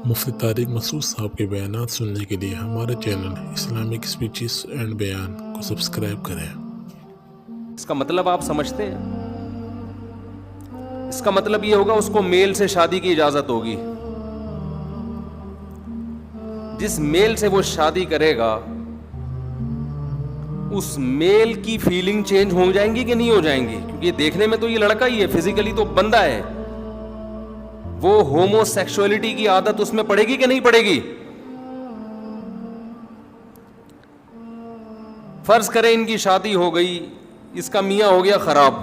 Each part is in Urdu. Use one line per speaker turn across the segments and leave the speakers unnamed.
مفتی طارق مسعود صاحب کے بیانات سننے کے لیے ہمارے چینل اسلامک اسپیچز اینڈ بیان کو سبسکرائب کریں۔
اس کا مطلب آپ سمجھتے ہیں؟ اس کا مطلب یہ ہوگا اس کو میل سے شادی کی اجازت ہوگی۔ جس میل سے وہ شادی کرے گا اس میل کی فیلنگ چینج ہو جائیں گی کہ نہیں ہو جائیں گی؟ کیونکہ یہ دیکھنے میں تو یہ لڑکا ہی ہے، فزیکلی تو بندہ ہے، وہ ہومو سیکسولیٹی کی عادت اس میں پڑے گی کہ نہیں پڑے گی؟ فرض کریں ان کی شادی ہو گئی، اس کا میاں ہو گیا خراب،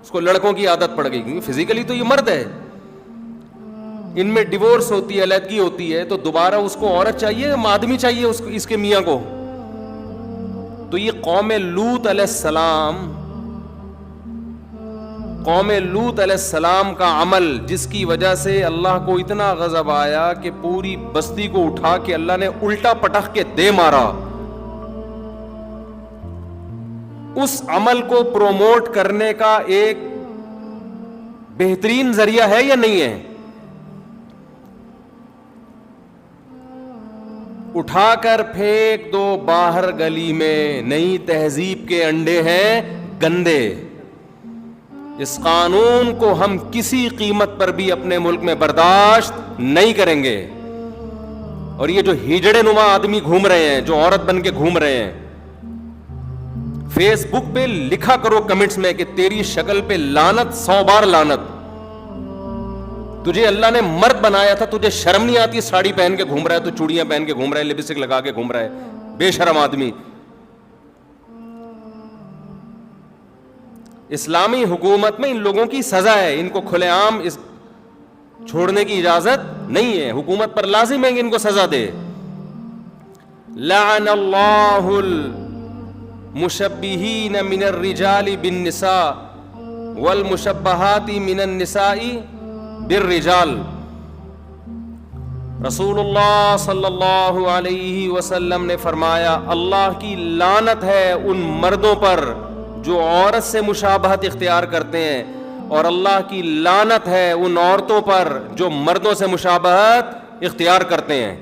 اس کو لڑکوں کی عادت پڑ گئی، کیونکہ فزیکلی تو یہ مرد ہے، ان میں ڈیورس ہوتی ہے، علیحدگی ہوتی ہے، تو دوبارہ اس کو عورت چاہیے، آدمی چاہیے اس کے میاں کو؟ تو یہ قوم لوط علیہ السلام کا عمل، جس کی وجہ سے اللہ کو اتنا غضب آیا کہ پوری بستی کو اٹھا کے اللہ نے الٹا پٹخ کے دے مارا، اس عمل کو پروموٹ کرنے کا ایک بہترین ذریعہ ہے یا نہیں ہے؟ اٹھا کر پھینک دو باہر گلی میں، نئی تہذیب کے انڈے ہیں گندے، اس قانون کو ہم کسی قیمت پر بھی اپنے ملک میں برداشت نہیں کریں گے۔ اور یہ جو ہجڑے نما آدمی گھوم رہے ہیں، جو عورت بن کے گھوم رہے ہیں، فیس بک پہ لکھا کرو کمنٹس میں کہ تیری شکل پہ لعنت، 100 بار لعنت، تجھے اللہ نے مرد بنایا تھا، تجھے شرم نہیں آتی؟ ساڑی پہن کے گھوم رہا ہے، تو چوڑیاں پہن کے گھوم رہا ہے، لپسٹک لگا کے گھوم رہا ہے، بے شرم آدمی۔ اسلامی حکومت میں ان لوگوں کی سزا ہے، ان کو کھلے عام چھوڑنے کی اجازت نہیں ہے، حکومت پر لازم ہے کہ ان کو سزا دے۔ لعن اللہ المشبہین من الرجال بالنساء والمشبہات من النساء بالرجال۔ رسول اللہ صلی اللہ علیہ وسلم نے فرمایا، اللہ کی لعنت ہے ان مردوں پر جو عورت سے مشابہت اختیار کرتے ہیں، اور اللہ کی لعنت ہے ان عورتوں پر جو مردوں سے مشابہت اختیار کرتے ہیں۔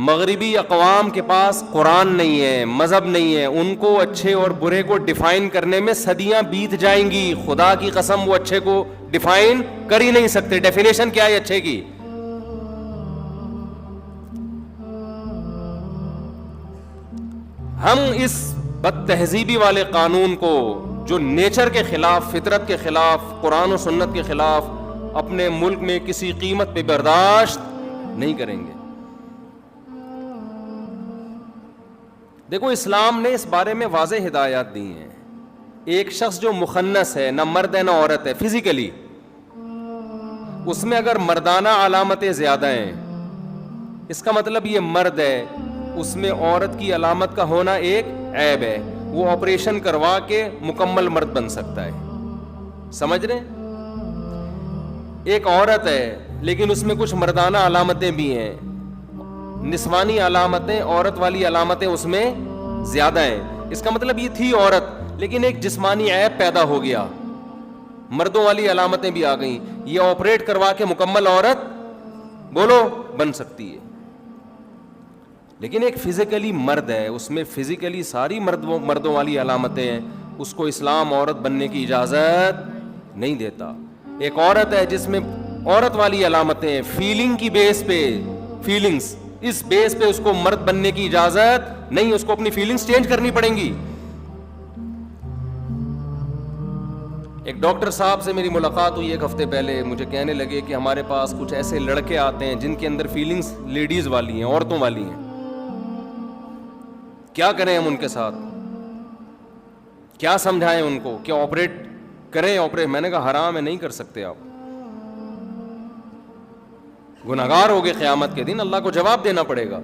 مغربی اقوام کے پاس قرآن نہیں ہے، مذہب نہیں ہے، ان کو اچھے اور برے کو ڈیفائن کرنے میں صدیاں بیت جائیں گی، خدا کی قسم وہ اچھے کو ڈیفائن کر ہی نہیں سکتے۔ ڈیفینیشن کیا ہے اچھے کی؟ ہم اس بد تہذیبی والے قانون کو، جو نیچر کے خلاف، فطرت کے خلاف، قرآن و سنت کے خلاف، اپنے ملک میں کسی قیمت پہ برداشت نہیں کریں گے۔ دیکھو، اسلام نے اس بارے میں واضح ہدایات دی ہیں۔ ایک شخص جو مخنث ہے، نہ مرد ہے نہ عورت ہے، فزیکلی، اس میں اگر مردانہ علامتیں زیادہ ہیں، اس کا مطلب یہ مرد ہے، اس میں عورت کی علامت کا ہونا ایک عیب ہے، وہ آپریشن کروا کے مکمل مرد بن سکتا ہے۔ سمجھ رہے؟ ایک عورت ہے لیکن اس میں کچھ مردانہ علامتیں بھی ہیں، نسوانی علامتیں، عورت والی علامتیں اس میں زیادہ ہیں۔ اس کا مطلب یہ تھی عورت، لیکن ایک جسمانی عیب پیدا ہو گیا، مردوں والی علامتیں بھی آ گئیں، یہ آپریٹ کروا کے مکمل عورت بولو بن سکتی ہے۔ لیکن ایک فزیکلی مرد ہے، اس میں فزیکلی ساری مردوں والی علامتیں ہیں، اس کو اسلام عورت بننے کی اجازت نہیں دیتا۔ ایک عورت ہے جس میں عورت والی علامتیں ہیں، فیلنگ کی بیس پہ، فیلنگز، اس بیس پہ اس کو مرد بننے کی اجازت نہیں، اس کو اپنی فیلنگز چینج کرنی پڑیں گی۔ ایک ڈاکٹر صاحب سے میری ملاقات ہوئی ایک ہفتے پہلے، مجھے کہنے لگے کہ ہمارے پاس کچھ ایسے لڑکے آتے ہیں جن کے اندر فیلنگز لیڈیز والی ہیں، عورتوں والی ہیں، کیا کریں ہم ان کے ساتھ؟ کیا سمجھائیں ان کو؟ کیا آپریٹ کریں؟ آپریٹ؟ میں نے کہا حرام ہے، نہیں کر سکتے آپ، گنہگار ہوگے قیامت کے دن، اللہ کو جواب دینا پڑے گا۔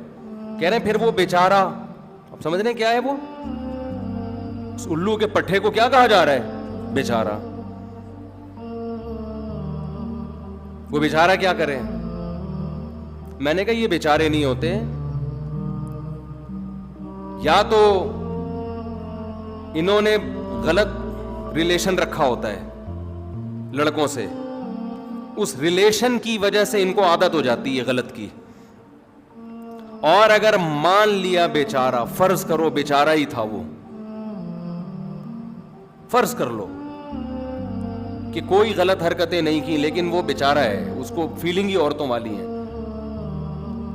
کہہ رہے ہیں پھر وہ بیچارہ، اب سمجھ رہے ہیں کیا ہے وہ؟ اس الو کے پٹھے کو کیا کہا جا رہا ہے؟ بیچارہ۔ وہ بیچارہ کیا کرے؟ میں نے کہا یہ بیچارے نہیں ہوتے، یا تو انہوں نے غلط ریلیشن رکھا ہوتا ہے، لڑکوں سے, اس ریلیشن کی وجہ سے ان کو عادت ہو جاتی ہے غلط کی. اور اگر مان لیا بیچارہ, فرض کرو بیچارہ ہی تھا وہ, فرض کر لو کہ کوئی غلط حرکتیں نہیں کی لیکن وہ بیچارہ ہے, اس کو فیلنگ ہی عورتوں والی ہے,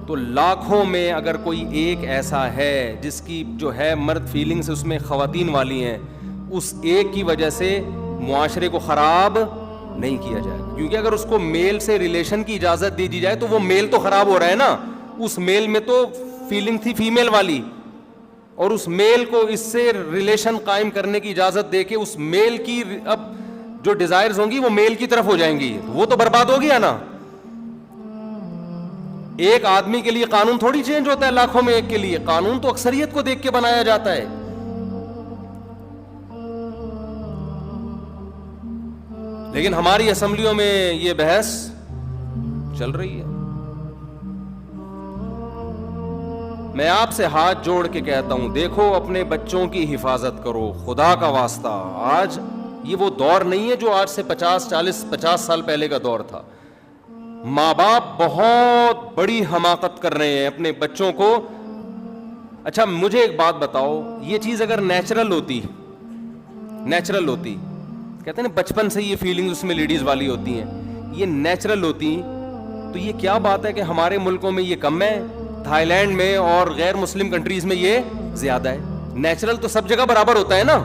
تو لاکھوں میں اگر کوئی ایک ایسا ہے جس کی جو ہے مرد فیلنگز اس میں خواتین والی ہیں, اس ایک کی وجہ سے معاشرے کو خراب نہیں کیا جائے گا. کیونکہ اگر اس کو میل سے ریلیشن کی اجازت دے دی جائے تو وہ میل تو خراب ہو رہا ہے نا, اس میل میں تو فیلنگ تھی فیمیل والی, اور اس میل کو اس سے ریلیشن قائم کرنے کی اجازت دے کے اس میل کی اب جو ڈیزائرز ہوں گی وہ میل کی طرف ہو جائیں گی, وہ تو برباد ہو گیا نا. ایک آدمی کے لیے قانون تھوڑی چینج ہوتا ہے لاکھوں میں ایک کے لیے, قانون تو اکثریت کو دیکھ کے بنایا جاتا ہے. لیکن ہماری اسمبلیوں میں یہ بحث چل رہی ہے. میں آپ سے ہاتھ جوڑ کے کہتا ہوں, دیکھو اپنے بچوں کی حفاظت کرو خدا کا واسطہ. آج یہ وہ دور نہیں ہے جو آج سے 50 سال پہلے کا دور تھا. ماں باپ بہت بڑی حماقت کر رہے ہیں اپنے بچوں کو. اچھا مجھے ایک بات بتاؤ, یہ چیز اگر نیچرل ہوتی, کہتے ہیں نا بچپن سے یہ فیلنگ اس میں لیڈیز والی ہوتی ہیں, یہ نیچرل ہوتی تو یہ کیا بات ہے کہ ہمارے ملکوں میں یہ کم ہے, تھائی لینڈ میں اور غیر مسلم کنٹریز میں یہ زیادہ ہے. نیچرل تو سب جگہ برابر ہوتا ہے نا.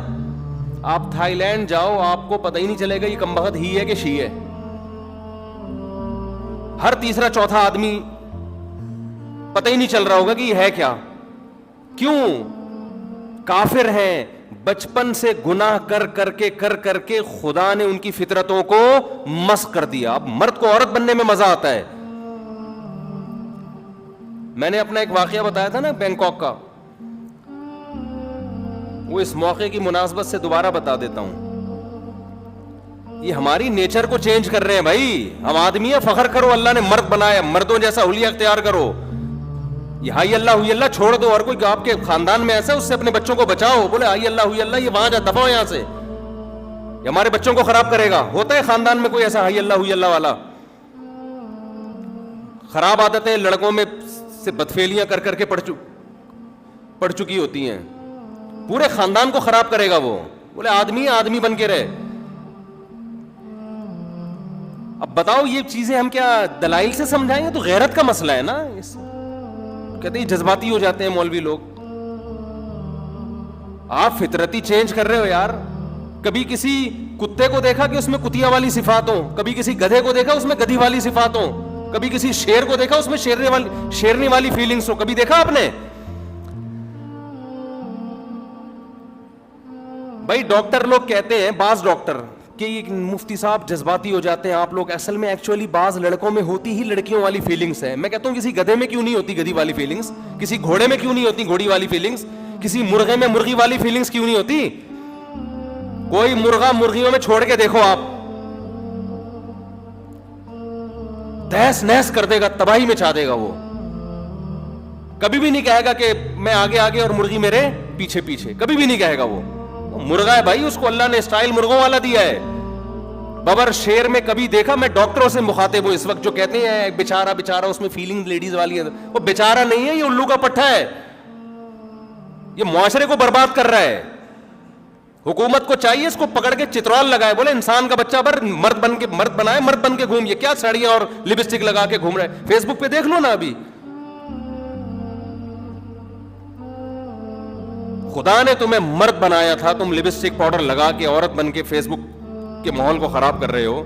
آپ تھائی لینڈ جاؤ, آپ کو پتہ ہی نہیں چلے گا یہ کمبخت ہی ہے کہ شی ہے. ہر تیسرا چوتھا آدمی پتہ ہی نہیں چل رہا ہوگا کہ یہ ہے کیا. کیوں؟ کافر ہیں, بچپن سے گناہ کر کے خدا نے ان کی فطرتوں کو مسخ کر دیا. اب مرد کو عورت بننے میں مزہ آتا ہے. میں نے اپنا ایک واقعہ بتایا تھا نا بینکاک کا, وہ اس موقع کی مناسبت سے دوبارہ بتا دیتا ہوں. یہ ہماری نیچر کو چینج کر رہے ہیں بھائی. ہم آدمی ہیں, فخر کرو اللہ نے مرد بنایا, مردوں جیسا حلیہ اختیار کرو. یہ ہائی اللہ چھوڑ دو, اور کوئی آپ کے خاندان میں ایسا ہے اس سے اپنے بچوں کو بچاؤ. بولے ہائی اللہ یہ وہاں جا, دفعہ یہاں سے, یہ ہمارے بچوں کو خراب کرے گا. ہوتا ہے خاندان میں کوئی ایسا ہائی اللہ والا. خراب عادتیں لڑکوں میں سے بدفعلیاں کر کے پڑ چکی ہوتی ہیں, پورے خاندان کو خراب کرے گا وہ. بولے آدمی بن کے رہے. اب بتاؤ یہ چیزیں ہم کیا دلائل سے سمجھائیں گے؟ تو غیرت کا مسئلہ ہے نا. کہتے ہیں جذباتی ہو جاتے ہیں مولوی لوگ. آپ فطرتی چینج کر رہے ہو یار. کبھی کسی کتے کو دیکھا کہ اس میں کتیا والی صفات ہوں, کبھی کسی گدھے کو دیکھا اس میں گدھی والی صفات ہوں, کبھی کسی شیر کو دیکھا اس میں شیرنی والی فیلنگز ہو. کبھی دیکھا آپ نے؟ بھائی ڈاکٹر لوگ کہتے ہیں, بعض ڈاکٹر کہ مفتی صاحب جذباتی ہو جاتے ہیں آپ لوگ. اصل میں ایکچولی بعض لڑکوں میں ہوتی ہی لڑکیوں والی فیلنگز ہے. میں کہتا ہوں کسی گدھے میں کیوں نہیں ہوتی گدھی والی فیلنگز, کسی گھوڑے میں کیوں نہیں ہوتی گھوڑی والی فیلنگز, کسی مرغے میں مرغی والی فیلنگز کیوں نہیں ہوتی؟ کوئی مرغا مرغیوں میں چھوڑ کے دیکھو آپ, تہس نہس کر دے گا, تباہی میں چاہ دے گا. وہ کبھی بھی نہیں کہے گا کہ میں آگے اور مرغی میرے پیچھے, کبھی بھی نہیں کہے گا. وہ مرغا ہے بھائی, اس کو اللہ نے اسٹائل مرغوں والا دیا ہے. ببر شیر میں کبھی دیکھا؟ میں ڈاکٹروں سے مخاطب ہوں اس وقت جو کہتے ہیں بیچارہ اس میں فیلنگ لیڈیز والی ہے. وہ بیچارہ نہیں ہے, یہ الو کا پٹھا ہے. یہ معاشرے کو برباد کر رہا ہے. حکومت کو چاہیے اس کو پکڑ کے چترال لگائے, بولے انسان کا بچہ پر مرد بن کے گھوم. یہ کیا ساڑیاں اور لپسٹک لگا کے گھوم رہے ہیں؟ فیس بک پہ دیکھ لو نا. ابھی خدا نے تمہیں مرد بنایا تھا, تم لپسٹک پاؤڈر لگا کے عورت بن کے فیس بک کے ماحول کو خراب کر رہے ہو.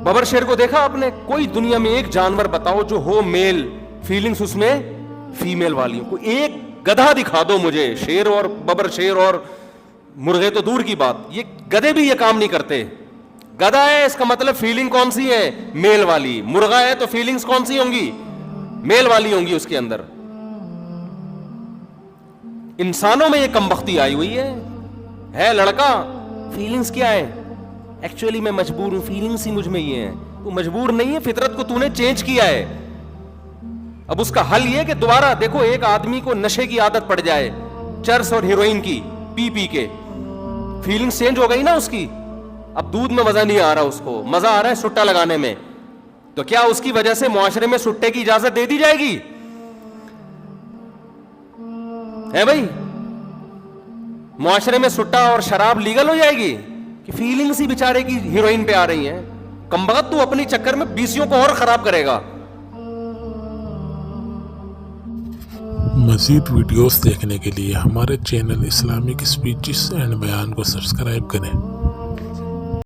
ببر شیر کو دیکھا آپ نے؟ کوئی دنیا میں ایک جانور بتاؤ جو ہو میل فیلنگز اس میں فیمیل والی ہو. کوئی ایک گدھا دکھا دو مجھے. شیر اور ببر شیر اور مرغے تو دور کی بات, یہ گدھے بھی یہ کام نہیں کرتے. گدھا ہے اس کا مطلب فیلنگ کون سی ہے؟ میل والی. مرغا ہے تو فیلنگز کون سی ہوں گی؟ میل والی ہوں گی اس کے اندر. انسانوں میں یہ کمبختی آئی ہوئی ہے لڑکا فیلنگز کیا ہے؟ ایکچولی میں مجبور ہوں, فیلنگز ہی مجھ میں یہ ہیں. تو مجبور نہیں ہے, فطرت کو تو نے چینج کیا ہے. اب اس کا حل یہ کہ دوبارہ دیکھو, ایک آدمی کو نشے کی عادت پڑ جائے, چرس اور ہیروئن کی, پی پی کے فیلنگ چینج ہو گئی نا اس کی. اب دودھ میں مزہ نہیں آ رہا اس کو, مزہ آ رہا ہے سٹا لگانے میں. تو کیا اس کی وجہ سے معاشرے میں سٹے کی اجازت دے دی جائے گی؟ ہے بھائی, معاشرے میں سٹا اور شراب لیگل ہو جائے گی کہ فیلنگز ہی بیچارے کی ہیروئن پہ آ رہی ہیں؟ کمبخت تو اپنی چکر میں بیسیوں کو اور خراب کرے گا.
مزید ویڈیوز دیکھنے کے لیے ہمارے چینل اسلامک اسپیچز اینڈ بیان کو سبسکرائب کریں.